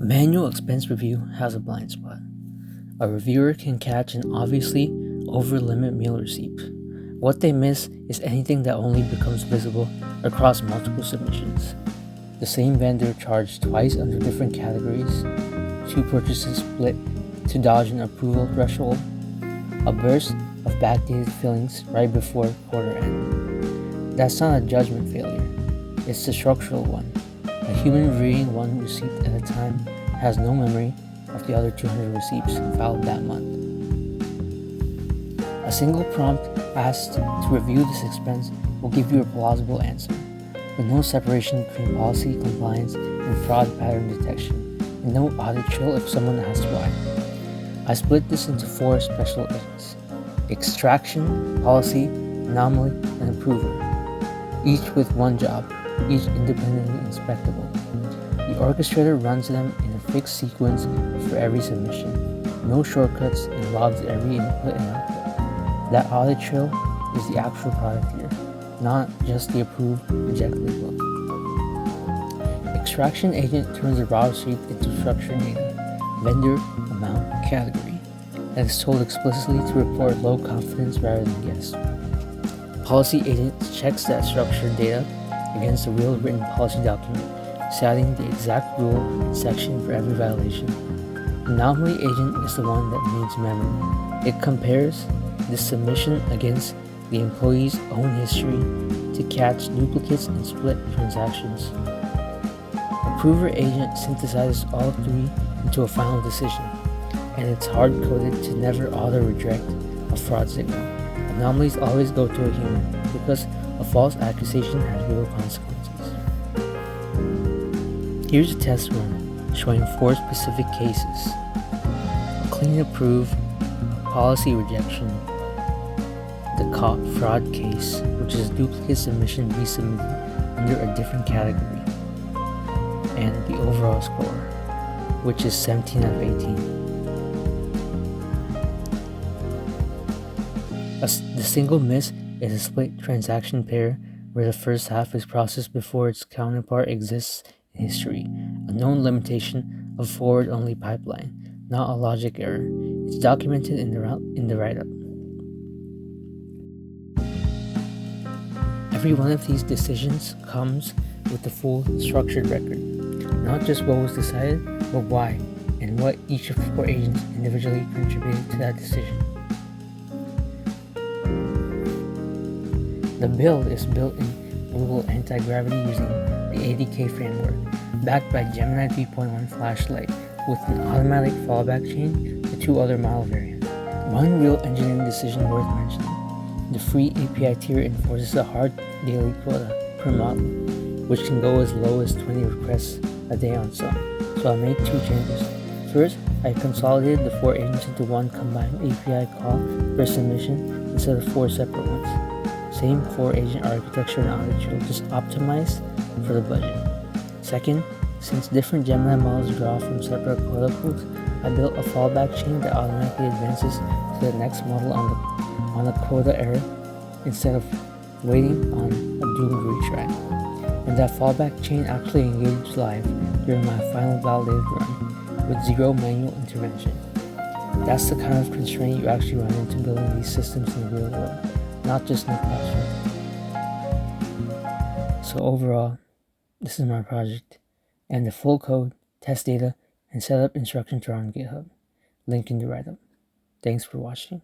A manual expense review has a blind spot. A reviewer can catch an obviously over-limit meal receipt. What they miss is anything that only becomes visible across multiple submissions. The same vendor charged twice under different categories, two purchases split to dodge an approval threshold, a burst of backdated fillings right before quarter end. That's not a judgment failure, it's a structural one. A human reading one receipt at a time has no memory of the other 200 receipts filed that month. A single prompt asked to review this expense will give you a plausible answer, with no separation between policy compliance and fraud pattern detection, and no audit trail if someone asks why. I split this into 4 special agents: extraction, policy, anomaly, and approver, each with one job, each independently inspectable. The orchestrator runs them in a fixed sequence for every submission, no shortcuts, and logs every input and output. That audit trail is the actual product here, not just the approved reject label. Extraction agent turns a raw receipt into structured data, vendor, amount, category, and is told explicitly to report low confidence rather than guess. Policy agent checks that structured data against a real written policy document, citing the exact rule and section for every violation. Anomaly agent is the one that needs memory. It compares the submission against the employee's own history to catch duplicates and split transactions. Approver agent synthesizes all 3 into a final decision, and it's hard-coded to never auto-reject a fraud signal. Anomalies always go to a human because a false accusation has real consequences. Here's a test run showing 4 specific cases: a clean approve, a policy rejection, the caught fraud case, which is a duplicate submission resubmitted under a different category, and the overall score, which is 17 out of 18. The single miss is a split transaction pair where the first half is processed before its counterpart exists in history, a known limitation of forward-only pipeline, not a logic error. It's documented in the write-up. Every one of these decisions comes with the full structured record, not just what was decided, but why, and what each of the 4 agents individually contributed to that decision. The build is built in Google Anti-Gravity using the ADK framework, backed by Gemini 3.1 Flashlight, with an automatic fallback chain to 2 other model variants. One real engineering decision worth mentioning: the free API tier enforces a hard daily quota per model, which can go as low as 20 requests a day on some. So I made 2 changes. First, I consolidated the 4 agents into one combined API call per submission instead of 4 separate ones. Same 4 agent architecture and audit trail, just optimized for the budget. Second, since different Gemini models draw from separate quota pools, I built a fallback chain that automatically advances to the next model on a quota error instead of waiting on a doomed retry. And that fallback chain actually engaged live during my final validated run with 0 manual intervention. That's the kind of constraint you actually run into building these systems in the real world, not just in the classroom. So overall, this is my project, and the full code, test data, and setup instructions are on GitHub. Link in the write-up. Thanks for watching.